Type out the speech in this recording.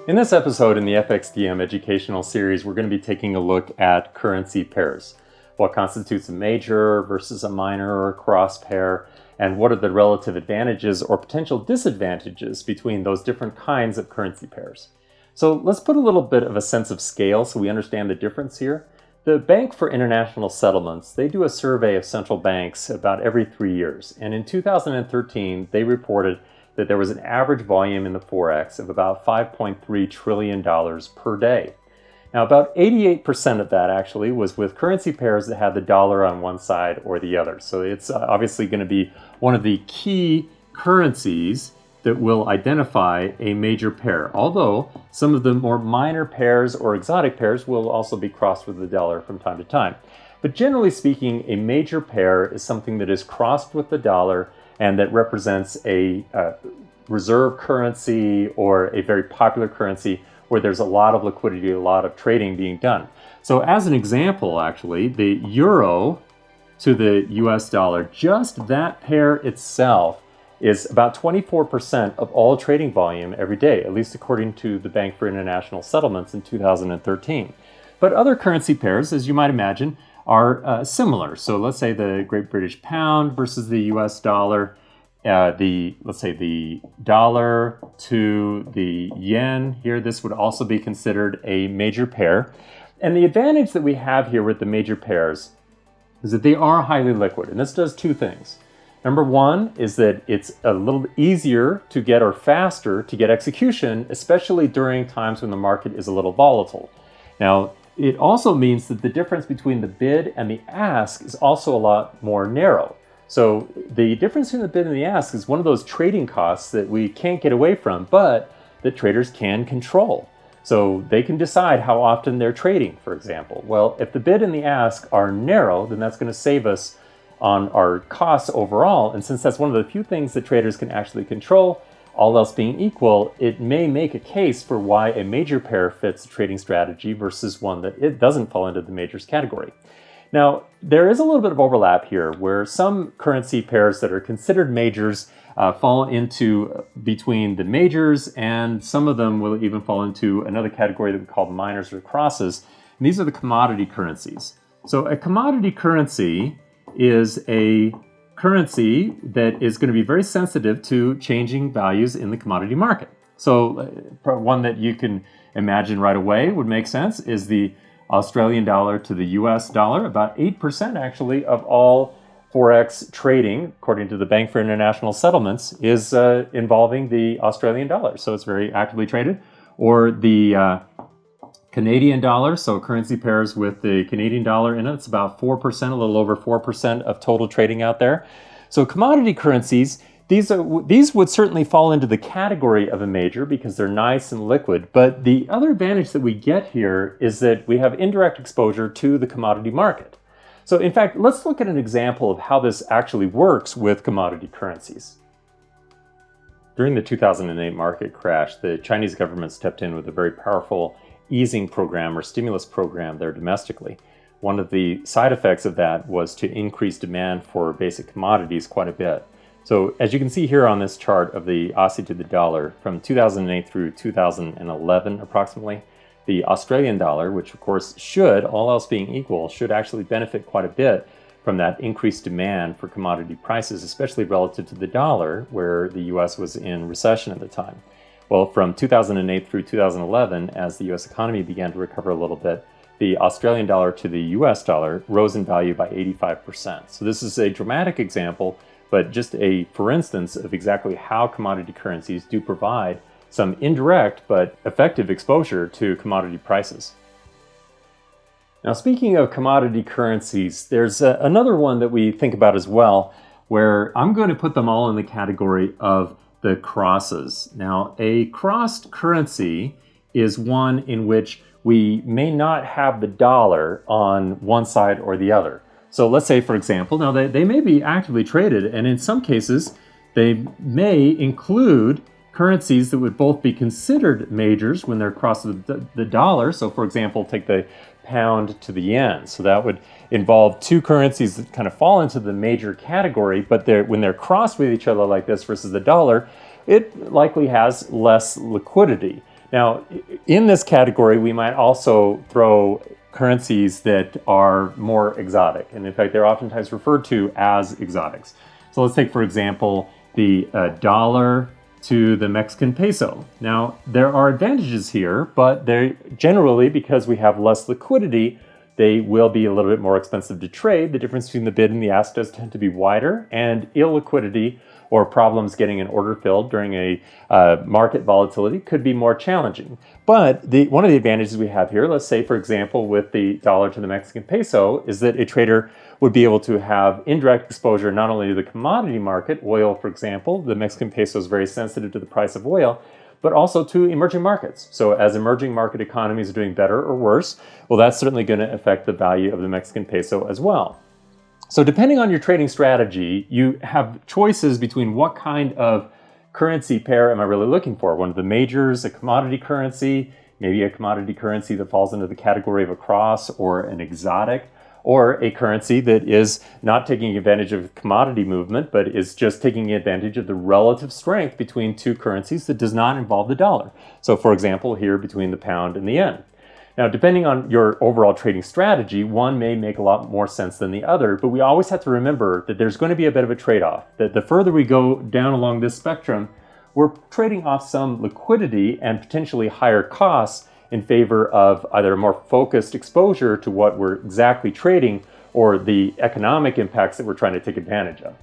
In this episode in the FXTM educational series, we're going to be taking a look at currency pairs. What constitutes a major versus a minor or a cross pair, and what are the relative advantages or potential disadvantages between those different kinds of currency pairs. So let's put a little bit of a sense of scale so we understand the difference here. The Bank for International Settlements, they do a survey of central banks about every 3 years. And in 2013, they reported that there was an average volume in the Forex of about $5.3 trillion per day. Now, about 88% of that actually was with currency pairs that had the dollar on one side or the other. So it's obviously going to be one of the key currencies that will identify a major pair, although some of the more minor pairs or exotic pairs will also be crossed with the dollar from time to time. But generally speaking, a major pair is something that is crossed with the dollar and that represents a reserve currency or a very popular currency where there's a lot of liquidity, a lot of trading being done. So as an example, actually, the euro to the US dollar, just that pair itself is about 24% of all trading volume every day, at least according to the Bank for International Settlements in 2013. But other currency pairs, as you might imagine, are similar. So let's say the Great British Pound versus the US dollar, let's say the dollar to the yen here, this would also be considered a major pair. And the advantage that we have here with the major pairs is that they are highly liquid, and this does two things. Number one is that it's a little easier to get or faster to get execution, especially during times when the market is a little volatile. Now, it also means that the difference between the bid and the ask is also a lot more narrow. So the difference between the bid and the ask is one of those trading costs that we can't get away from, but that traders can control. So they can decide how often they're trading, for example. Well, if the bid and the ask are narrow, then that's going to save us on our costs overall. And since that's one of the few things that traders can actually control, all else being equal, it may make a case for why a major pair fits a trading strategy versus one that it doesn't fall into the majors category. Now, there is a little bit of overlap here where some currency pairs that are considered majors fall into between the majors, and some of them will even fall into another category that we call minors or crosses. And these are the commodity currencies. So a commodity currency is a currency that is going to be very sensitive to changing values in the commodity market. So one that you can imagine right away would make sense is the Australian dollar to the US dollar. About 8% actually of all Forex trading, according to the Bank for International Settlements, is involving the Australian dollar. So it's very actively traded. Or the Canadian dollar, so currency pairs with the Canadian dollar in it, it's about 4%, a little over 4% of total trading out there. So commodity currencies, these would certainly fall into the category of a major because they're nice and liquid. But the other advantage that we get here is that we have indirect exposure to the commodity market. So in fact, let's look at an example of how this actually works with commodity currencies. During the 2008 market crash, the Chinese government stepped in with a very powerful easing program or stimulus program there domestically. One of the side effects of that was to increase demand for basic commodities quite a bit. So as you can see here on this chart of the Aussie to the dollar, from 2008 through 2011 approximately, the Australian dollar, which of course should, all else being equal, should actually benefit quite a bit from that increased demand for commodity prices, especially relative to the dollar, where the US was in recession at the time. Well, from 2008 through 2011, as the US economy began to recover a little bit, the Australian dollar to the US dollar rose in value by 85%. So this is a dramatic example, but just for instance of exactly how commodity currencies do provide some indirect but effective exposure to commodity prices. Now, speaking of commodity currencies, there's another one that we think about as well, where I'm going to put them all in the category of the crosses. Now, a crossed currency is one in which we may not have the dollar on one side or the other. So let's say, for example, now they may be actively traded, and in some cases, they may include currencies that would both be considered majors when they're crossed with the dollar. So for example, take the pound to the yen. So that would involve two currencies that kind of fall into the major category, but when they're crossed with each other like this versus the dollar, it likely has less liquidity. Now, in this category, we might also throw currencies that are more exotic. And in fact, they're oftentimes referred to as exotics. So let's take, for example, the dollar to the Mexican peso. Now, there are advantages here, but they generally, because we have less liquidity, they will be a little bit more expensive to trade. The difference between the bid and the ask does tend to be wider, and illiquidity or problems getting an order filled during a market volatility could be more challenging. But one of the advantages we have here, let's say, for example, with the dollar to the Mexican peso, is that a trader would be able to have indirect exposure not only to the commodity market, oil, for example. The Mexican peso is very sensitive to the price of oil, but also to emerging markets. So as emerging market economies are doing better or worse, well, that's certainly going to affect the value of the Mexican peso as well. So depending on your trading strategy, you have choices between what kind of currency pair am I really looking for? One of the majors, a commodity currency, maybe a commodity currency that falls into the category of a cross or an exotic, or a currency that is not taking advantage of commodity movement, but is just taking advantage of the relative strength between two currencies that does not involve the dollar. So for example, here between the pound and the yen. Now, depending on your overall trading strategy, one may make a lot more sense than the other, but we always have to remember that there's going to be a bit of a trade-off, that the further we go down along this spectrum, we're trading off some liquidity and potentially higher costs in favor of either a more focused exposure to what we're exactly trading or the economic impacts that we're trying to take advantage of.